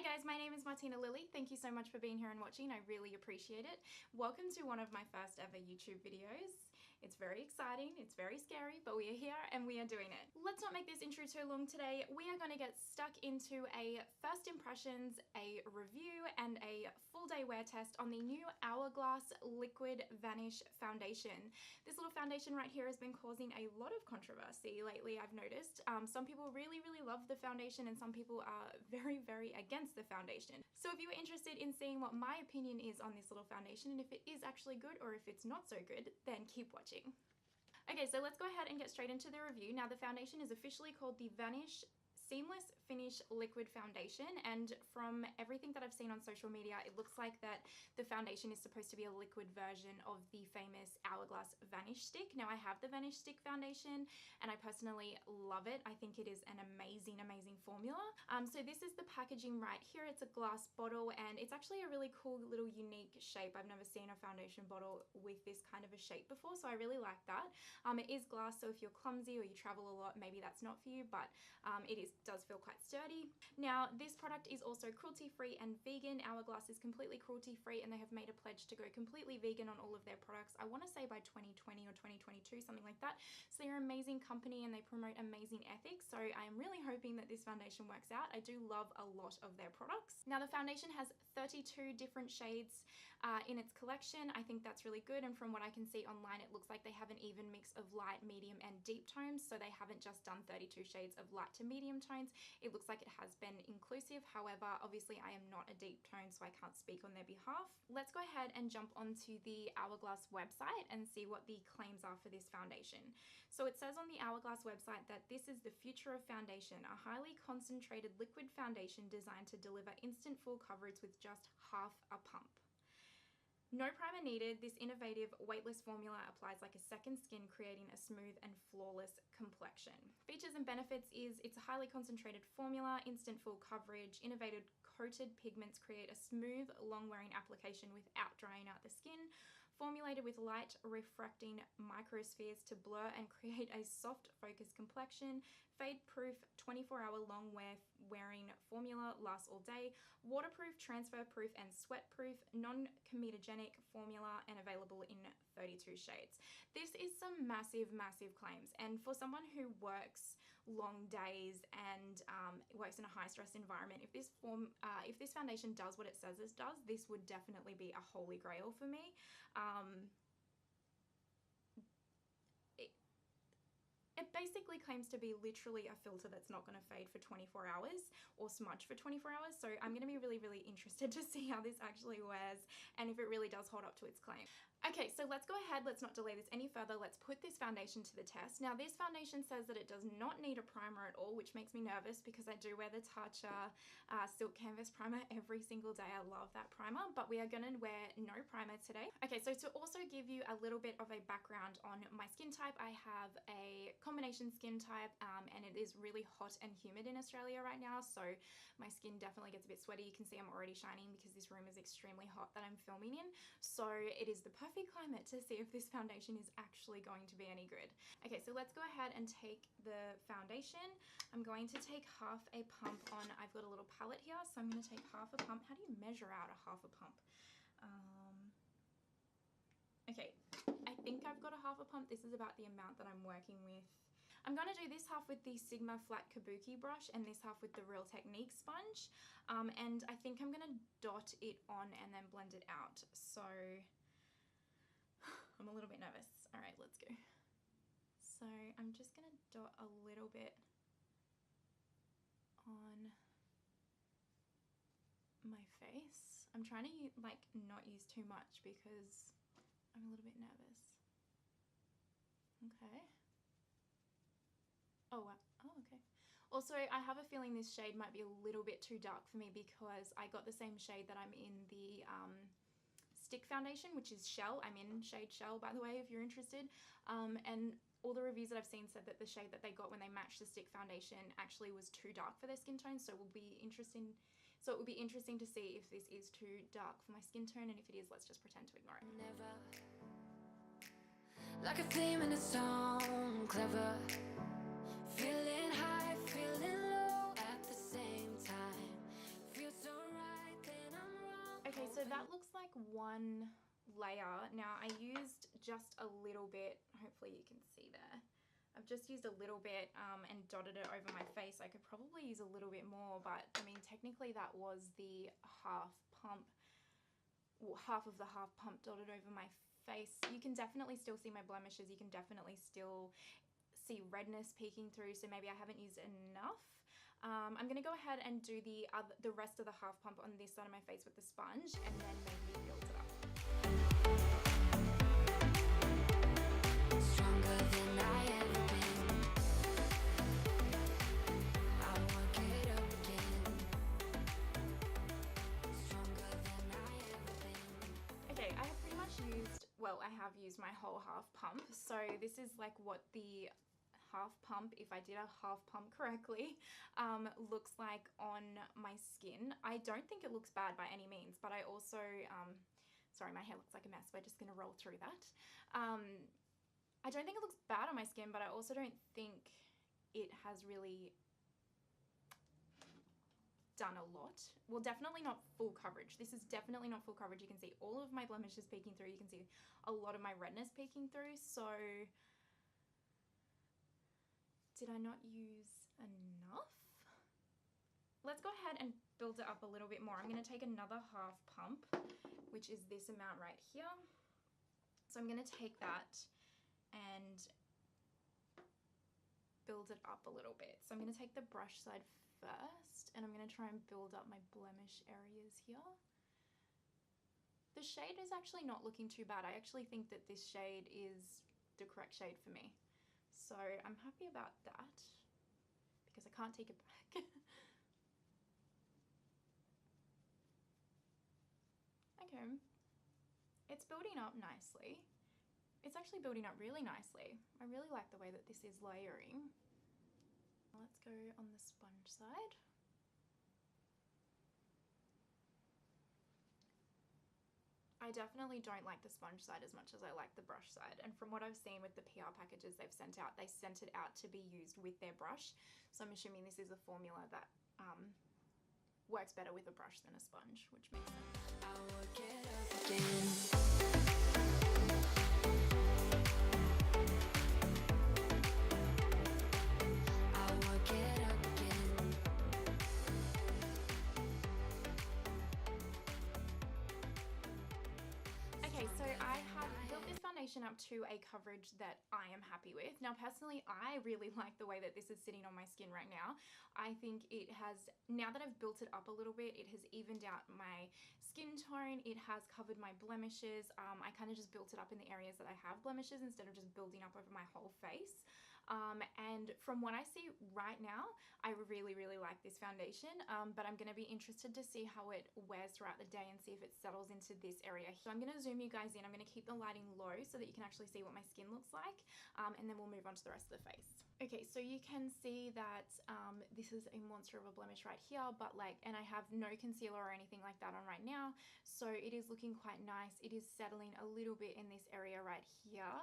guys, my name is Martina Lilly. Thank you so much for being here and watching. I really appreciate it. Welcome to one of my first ever YouTube videos. It's very exciting, it's very scary, but we are here and we are doing it. Let's not make this intro too long today. We are going to get stuck into a first impressions, a review, and a full day wear test on the new Hourglass Liquid Vanish foundation. This little foundation right here has been causing a lot of controversy lately, I've noticed. Some people really love the foundation and some people are very against the foundation. So if you are interested in seeing what my opinion is on this little foundation and if it is actually good or if it's not so good, then keep watching. Okay, so let's go ahead and get straight into the review. Now the foundation is officially called the Vanish Seamless Finish Liquid Foundation, and from everything that I've seen on social media, it looks like that the foundation is supposed to be a liquid version of the famous Hourglass Vanish stick. Now I have the Vanish stick foundation and I personally love it. I think it is an amazing formula. So this is the packaging right here. It's a glass bottle and it's actually a really cool little unique shape. I've never seen a foundation bottle with this kind of a shape before, so I really like that. It is glass, so if you're clumsy or you travel a lot, maybe that's not for you, but it does feel quite sturdy. Now this product is also cruelty free and vegan. Hourglass is completely cruelty free and they have made a pledge to go completely vegan on all of their products. I want to say by 2020 or 2022, something like that. So they're an amazing company and they promote amazing ethics. So I am really hoping that this foundation works out. I do love a lot of their products. Now the foundation has 32 different shades in its collection. I think that's really good, and from what I can see online, it looks like they have an even mix of light, medium and deep tones. So they haven't just done 32 shades of light to medium tones. It looks like it has been inclusive. However, obviously I am not a deep tone, so I can't speak on their behalf. Let's go ahead and jump onto the Hourglass website and see what the claims are for this foundation. So it says on the Hourglass website that this is the future of foundation, a highly concentrated liquid foundation designed to deliver instant full coverage with just half a pump. No primer needed. This innovative weightless formula applies like a second skin, creating a smooth and flawless complexion. Features and benefits is it's a highly concentrated formula, instant full coverage, innovative coated pigments create a smooth, long-wearing application without drying out the skin, formulated with light refracting microspheres to blur and create a soft focused complexion, fade-proof 24-hour long wearing formula, lasts all day, waterproof, transfer-proof and sweat-proof, non-comedogenic formula, and available in 32 shades. This is some massive claims, and for someone who works long days and works in a high-stress environment, if this foundation does what it says it does, this would definitely be a holy grail for me. It basically claims to be literally a filter that's not going to fade for 24 hours or smudge for 24 hours. So I'm going to be really interested to see how this actually wears and if it really does hold up to its claim. Okay, so let's go ahead. Let's not delay this any further. Let's put this foundation to the test. Now this foundation says that it does not need a primer at all, which makes me nervous because I do wear the Tatcha Silk Canvas primer every single day. I love that primer, but we are going to wear no primer today. Okay, so to also give you a little bit of a background on my skin type, I have a combination skin type and it is really hot and humid in Australia right now, so my skin definitely gets a bit sweaty. You can see I'm already shining because this room is extremely hot that I'm filming in, so it is the perfect climate to see if this foundation is actually going to be any good. Okay, so let's go ahead and take the foundation. I'm going to take half a pump on, I've got a little palette here, so I'm going to take half a pump. How do you measure out a half a pump? Okay, I think I've got a half a pump. This is about the amount that I'm working with. I'm going to do this half with the Sigma Flat Kabuki brush and this half with the Real Technique sponge. And I think I'm going to dot it on and then blend it out. So I'm a little bit nervous. All right, let's go. So I'm just going to dot a little bit on my face. I'm trying to like not use too much because I'm a little bit nervous. Okay. Oh, wow. Oh, okay. Also, I have a feeling this shade might be a little bit too dark for me because I got the same shade that I'm in the stick foundation, which is Shell. I'm in shade Shell, by the way, if you're interested. And all the reviews that I've seen said that the shade that they got when they matched the stick foundation actually was too dark for their skin tone, so it will be interesting to see if this is too dark for my skin tone, and if it is, let's just pretend to ignore it. Never like a theme in a song, clever, feeling high, feeling low at the same time, feel so one layer. Now I used just a little bit, hopefully you can see there. I've just used a little bit and dotted it over my face. I could probably use a little bit more, but I mean technically that was the half pump, well, half of the half pump dotted over my face. You can definitely still see my blemishes. You can definitely still see redness peeking through, so maybe I haven't used enough. I'm going to go ahead and do the rest of the half pump on this side of my face with the sponge, and then maybe build it up. Stronger than I ever been. I work it up again. Stronger than I ever been. Okay, I have pretty much used, well, I have used my whole half pump. So this is like what the half pump, if I did a half pump correctly, looks like on my skin. I don't think it looks bad by any means, but I also, sorry, my hair looks like a mess. We're just going to roll through that. I don't think it looks bad on my skin, but I also don't think it has really done a lot. Well, definitely not full coverage. This is definitely not full coverage. You can see all of my blemishes peeking through. You can see a lot of my redness peeking through. So did I not use enough? Let's go ahead and build it up a little bit more. I'm going to take another half pump, which is this amount right here. So I'm going to take that and build it up a little bit. So I'm going to take the brush side first, and I'm going to try and build up my blemish areas here. The shade is actually not looking too bad. I actually think that this shade is the correct shade for me. So I'm happy about that because I can't take it back. Okay, it's building up nicely. It's actually building up really nicely. I really like the way that this is layering. Let's go on the sponge side. I definitely don't like the sponge side as much as I like the brush side. And from what I've seen with the PR packages they've sent out, they sent it out to be used with their brush. So I'm assuming this is a formula that works better with a brush than a sponge, which makes sense. I'll work it up again. Up to a coverage that I am happy with. Now personally, I really like the way that this is sitting on my skin right now. I think it has, now that I've built it up a little bit, it has evened out my skin tone, it has covered my blemishes. I kind of just built it up in the areas that I have blemishes instead of just building up over my whole face. And from what I see right now, I really like this foundation, but I'm going to be interested to see how it wears throughout the day and see if it settles into this area. So I'm going to zoom you guys in. I'm going to keep the lighting low so that you can actually see what my skin looks like, and then we'll move on to the rest of the face. Okay, so you can see that this is a monster of a blemish right here, but like, and I have no concealer or anything like that on right now, so it is looking quite nice. It is settling a little bit in this area right here,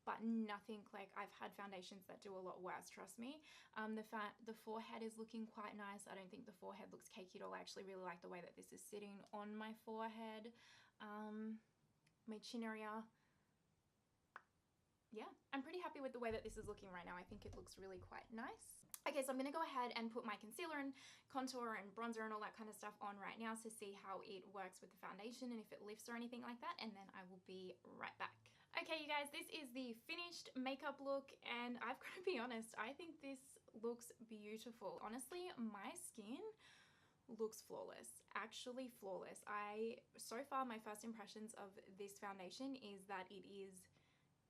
but nothing like, I've had foundations that do a lot worse, trust me. The forehead is looking quite nice. I don't think the forehead looks cakey at all. I actually really like the way that this is sitting on my forehead. My chin area, yeah, I'm pretty happy with the way that this is looking right now. I think it looks really quite nice. Okay, so I'm going to go ahead and put my concealer and contour and bronzer and all that kind of stuff on right now to see how it works with the foundation and if it lifts or anything like that, and then I will be right back. Okay, you guys, this is the finished makeup look, and I've got to be honest, I think this looks beautiful. Honestly, my skin looks flawless, actually flawless. So far, my first impressions of this foundation is that it is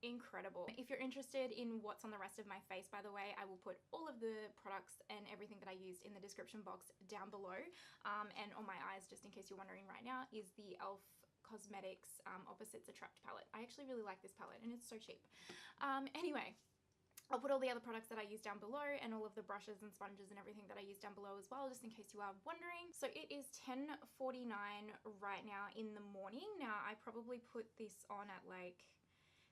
incredible. If you're interested in what's on the rest of my face, by the way, I will put all of the products and everything that I used in the description box down below. And on my eyes, just in case you're wondering right now, is the e.l.f. Cosmetics Opposites Attract palette. I actually really like this palette and it's so cheap. Anyway, I'll put all the other products that I use down below and all of the brushes and sponges and everything that I use down below as well, just in case you are wondering. So it is 10:49 right now in the morning. Now I probably put this on at like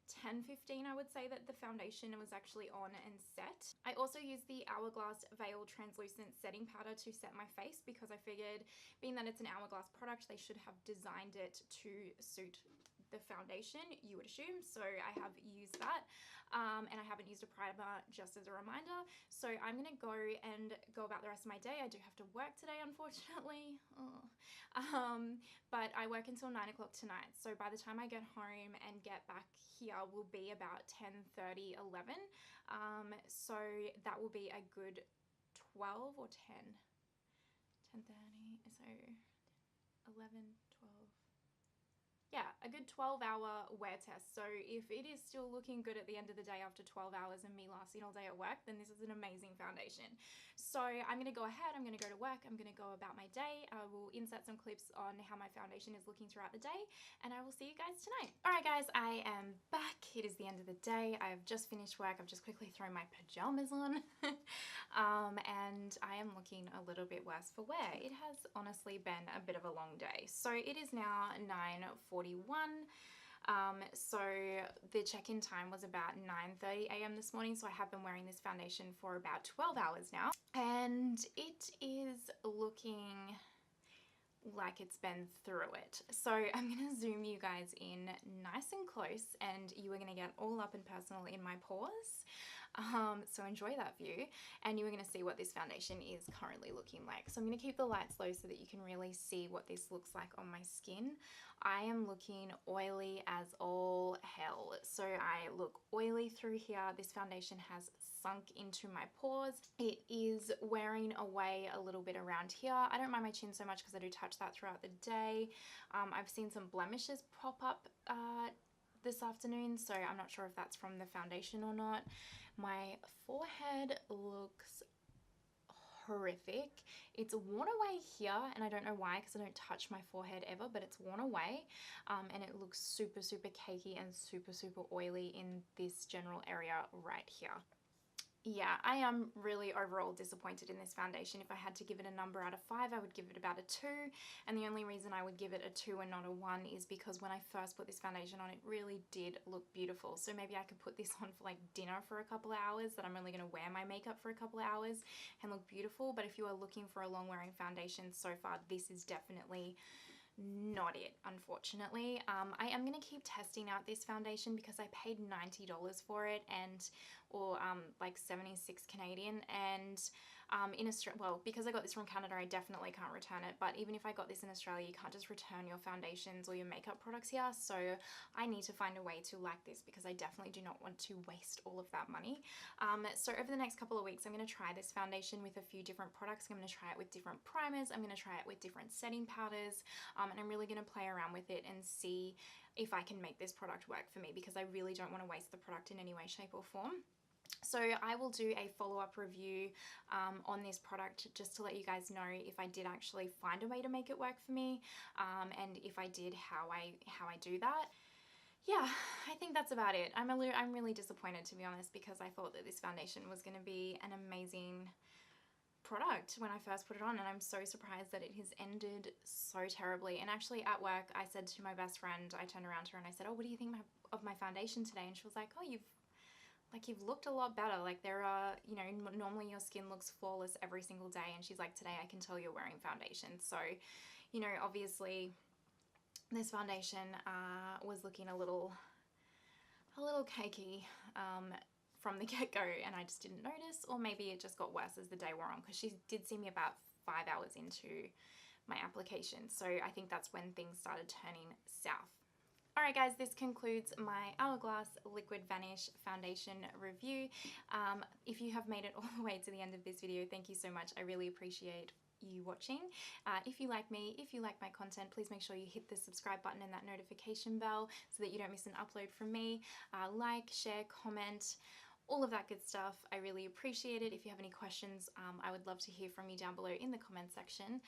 10:15, I would say that the foundation was actually on and set. I also used the Hourglass Veil Translucent Setting Powder to set my face because I figured, being that it's an Hourglass product, they should have designed it to suit the foundation, you would assume. So I have used that, and I haven't used a primer, just as a reminder. So I'm gonna go about the rest of my day. I do have to work today, unfortunately. But I work until 9 o'clock tonight, so by the time I get home and get back here will be about 10:30, 11. So that will be a good 12 or 10, 10:30, so 11, 12. Yeah, a good 12-hour wear test. So if it is still looking good at the end of the day after 12 hours and me lasting all day at work, then this is an amazing foundation. So I'm going to go ahead, I'm going to go to work, I'm going to go about my day. I will insert some clips on how my foundation is looking throughout the day, and I will see you guys tonight. Alright guys, I am back. It is the end of the day. I've just finished work. I've just quickly thrown my pajamas on. And I am looking a little bit worse for wear. It has honestly been a bit of a long day. So it is now 9:41. So the check-in time was about 9:30 a.m. this morning, so I have been wearing this foundation for about 12 hours now, and it is looking like it's been through it. So I'm gonna zoom you guys in nice and close, and you are gonna get all up and personal in my pores. So enjoy that view, and you are going to see what this foundation is currently looking like. So I'm going to keep the lights low so that you can really see what this looks like on my skin. I am looking oily as all hell. So I look oily through here. This foundation has sunk into my pores. It is wearing away a little bit around here. I don't mind my chin so much because I do touch that throughout the day. I've seen some blemishes pop up this afternoon, so I'm not sure if that's from the foundation or not. My forehead looks horrific. It's worn away here, and I don't know why because I don't touch my forehead ever, but it's worn away, and it looks super cakey and super oily in this general area right here. Yeah, I am really overall disappointed in this foundation. If I had to give it a number out of 5, I would give it about a 2. And the only reason I would give it a 2 and not a 1 is because when I first put this foundation on, it really did look beautiful. So maybe I could put this on for like dinner for a couple of hours, that I'm only going to wear my makeup for a couple of hours and look beautiful. But if you are looking for a long wearing foundation, so far this is definitely not it, unfortunately. I am going to keep testing out this foundation because I paid $90 for it, or like 76 Canadian, and in Australia, well, because I got this from Canada, I definitely can't return it, but even if I got this in Australia, you can't just return your foundations or your makeup products here, so I need to find a way to like this because I definitely do not want to waste all of that money. So over the next couple of weeks, I'm going to try this foundation with a few different products. I'm going to try it with different primers, I'm going to try it with different setting powders, and I'm really going to play around with it and see if I can make this product work for me, because I really don't want to waste the product in any way, shape or form. So I will do a follow-up review on this product just to let you guys know if I did actually find a way to make it work for me, and if I did, how I do that. Yeah, I think that's about it. I'm really disappointed, to be honest, because I thought that this foundation was going to be an amazing product when I first put it on, and I'm so surprised that it has ended so terribly. And actually at work, I said to my best friend, I turned around to her and I said, "Oh, what do you think of my foundation today?" And she was like, "Oh, you've looked a lot better. Like, there are, you know, normally your skin looks flawless every single day." And she's like, "Today I can tell you're wearing foundation." So, you know, obviously this foundation was looking a little cakey from the get-go, and I just didn't notice, or maybe it just got worse as the day wore on, because she did see me about 5 hours into my application. So I think that's when things started turning south. Alright guys, this concludes my Hourglass Liquid Vanish foundation review. If you have made it all the way to the end of this video, thank you so much. I really appreciate you watching. If you like me, if you like my content, please make sure you hit the subscribe button and that notification bell so that you don't miss an upload from me. Like, share, comment, all of that good stuff. I really appreciate it. If you have any questions, I would love to hear from you down below in the comment section.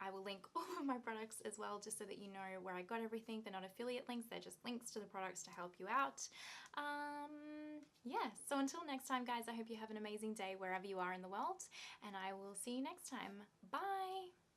I will link all of my products as well, just so that you know where I got everything. They're not affiliate links, they're just links to the products to help you out. Yeah, so until next time guys, I hope you have an amazing day wherever you are in the world, and I will see you next time. Bye!